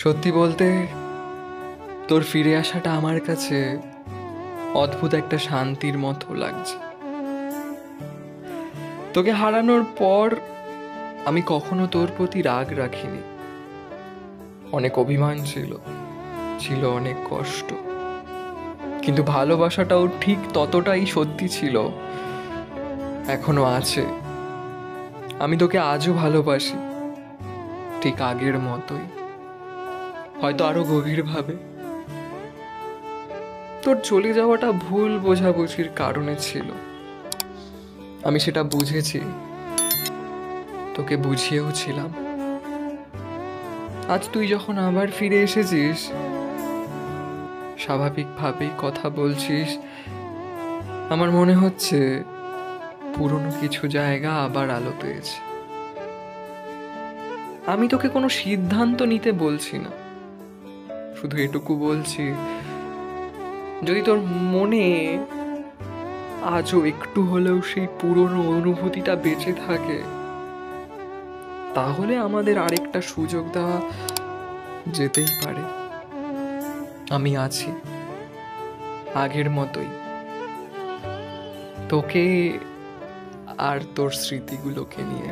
সত্যি বলতে তোর ফিরে আসাটা আমার কাছে অদ্ভুত একটা শান্তির মতো লাগছে। তোকে হারানোর পর আমি কখনো তোর প্রতি রাগ রাখিনি। অনেক অভিমান ছিল, ছিল অনেক কষ্ট, কিন্তু ভালোবাসাটাও ঠিক ততটাই সত্যি ছিল, এখনো আছে। আমি তোকে আজও ভালোবাসি, ঠিক আগের মতোই, হয়তো আরো গভীরভাবে। তোর চলে যাওয়াটা ভুল বোঝাবুঝির কারণে ছিল, আমি সেটা বুঝেছি, তোকে বুঝিয়েও ছিলাম। আজ তুই যখন আবার ফিরে এসেছিস, স্বাভাবিকভাবেই কথা বলছিস, আমার মনে হচ্ছে পুরনো কিছু জায়গা আবার আলো পেয়েছে। আমি তোকে কোনো সিদ্ধান্ত নিতে বলছি না, শুধু এটুকু বলছি, যদি তোর মনে আজও একটু হলেও সেই পুরনো অনুভূতিটা বেঁচে থাকে, তাহলে আমাদের আরেকটা সুযোগ দেওয়া যেতেই পারে। আমি আছি আগের মতোই, তোকে আর তোর স্মৃতিগুলোকে নিয়ে।